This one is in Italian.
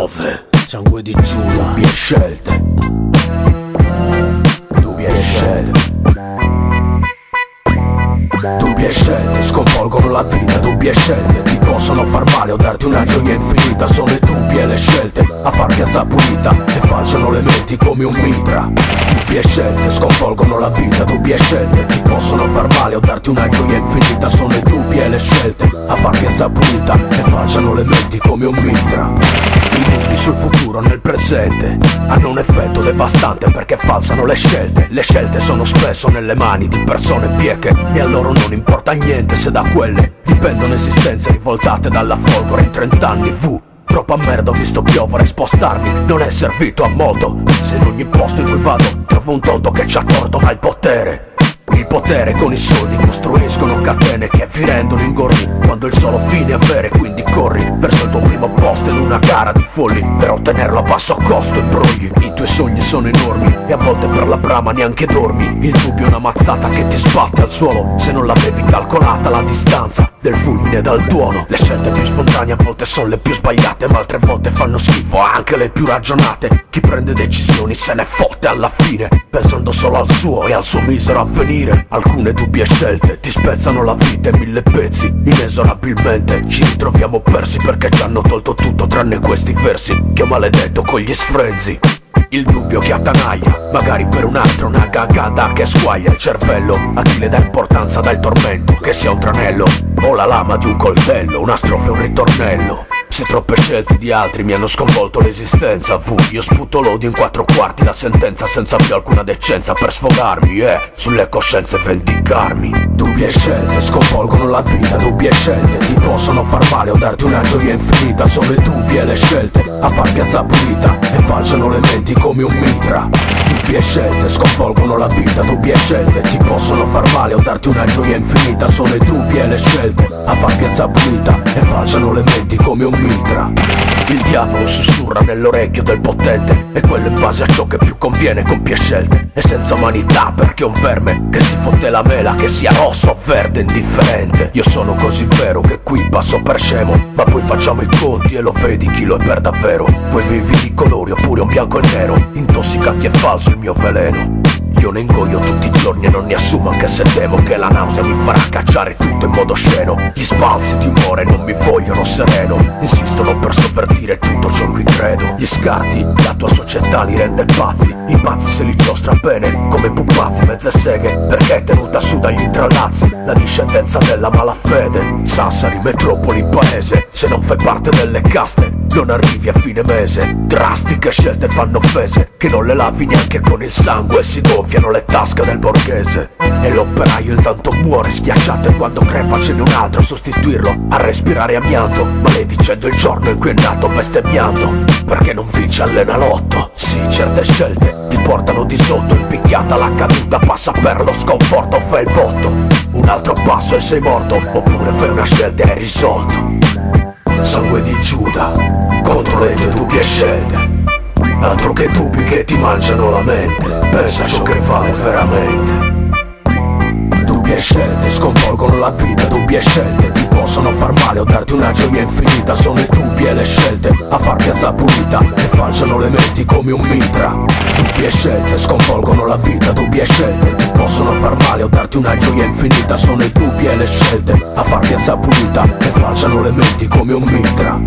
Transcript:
9. Sangue di Giuda. Dubbie scelte. Dubbie scelte. Dubbie scelte sconvolgono la vita, dubbie scelte ti possono far male o darti una gioia infinita. Sono le dubbie le scelte a far piazza pulita e falciano le menti come un mitra. Dubbie scelte sconvolgono la vita, dubbie scelte ti possono far male o darti una gioia infinita. Sono le dubbie le scelte a far piazza pulita e falciano le menti come un mitra. I dubbi sul futuro nel presente hanno un effetto devastante perché falsano le scelte. Le scelte sono spesso nelle mani di persone bieche e a loro non importa niente se da quelle dipendono esistenze rivoltate dalla folgore in 30 anni. Troppa merda ho visto piovere e spostarmi non è servito a molto. Se in ogni posto in cui vado trovo un tonto che ci ha torto, ma il potere con i soldi costruiscono catene che vi rendono ingordi quando il solo fine è avere. Quindi corri verso il tuo primo posto in una gara di folli per ottenerlo a basso costo. Imbrogli, i tuoi sogni sono enormi e a volte per la brama neanche dormi. Il dubbio è una mazzata che ti sbatte al suolo se non l'avevi calcolata la distanza del fulmine dal tuono. Le scelte più spontanee a volte sono le più sbagliate, ma altre volte fanno schifo anche le più ragionate. Chi prende decisioni se ne fotte alla fine, pensando solo al suo e al suo misero avvenire. Alcune dubbie scelte ti spezzano la vita in 1000 pezzi. Inesorabilmente ci ritroviamo persi perché ci hanno tolto tutto tranne questi versi che ho maledetto con gli sfrenzi. Il dubbio che attanaglia, magari per un altro una gagata che squaglia il cervello. A chi le dà importanza dal tormento, che sia un tranello o la lama di un coltello, una strofa e un ritornello. Se troppe scelte di altri mi hanno sconvolto l'esistenza, io sputo l'odio in 4 quarti la sentenza senza più alcuna decenza per sfogarmi sulle coscienze vendicarmi. Dubbie scelte sconvolgono la vita, dubbie scelte ti possono far male o darti una gioia infinita. Sono le dubbie le scelte a far piazza pulita e falciano le menti come un mitra. Dubbie scelte sconvolgono la vita, dubbie scelte ti possono far male o darti una gioia infinita. Sono le dubbie le scelte a far piazza pulita e falciano le menti come un mitra. Il diavolo sussurra nell'orecchio del potente e quello in base a ciò che più conviene compie scelte. E senza umanità perché è un verme che si fotte la mela, che sia rosso o verde indifferente. Io sono così vero che qui passo per scemo, ma poi facciamo i conti e lo vedi chi lo è per davvero. Voi vivi di colori oppure un bianco e nero, intossicati è falso il mio veleno. Io ne ingoio tutti i giorni e non ne assumo, anche se temo che la nausea mi farà cacciare tutto in modo sceno. Gli sbalzi di umore non mi vogliono sereno, insistono per sovvertire tutto ciò in cui credo. Gli scarti, la tua società li rende pazzi, i pazzi se li giostra bene come pupazzi, mezze seghe, perché è tenuta su dagli intrallazzi la discendenza della malafede. Sassari, metropoli, paese, se non fai parte delle caste non arrivi a fine mese. Drastiche scelte fanno offese che non le lavi neanche con il sangue, si gonfiano le tasche del borghese. E l'operaio intanto muore schiacciato e quando crepa ce n'è un altro a sostituirlo, a respirare amianto, maledicendo il giorno in cui è nato, bestemmiando perché non vince all'enalotto. Sì, certe scelte ti portano di sotto, impicchiata la caduta, passa per lo sconforto, fai il botto, un altro passo e sei morto, oppure fai una scelta e hai risolto. Sangue di Giuda contro le tue dubbie scelte, altro che dubbi che ti mangiano la mente, pensa a ciò che vale veramente. Dubbie scelte sconvolgono la vita, dubbie scelte ti possono far male o darti una gioia infinita. Sono le dubbie le scelte a far piazza pulita e falciano le menti come un mitra. Dubbie scelte sconvolgono la vita, dubbie scelte ti possono far male o darti una gioia infinita. Sono le dubbie le scelte a far piazza pulita e falciano le menti come un mitra.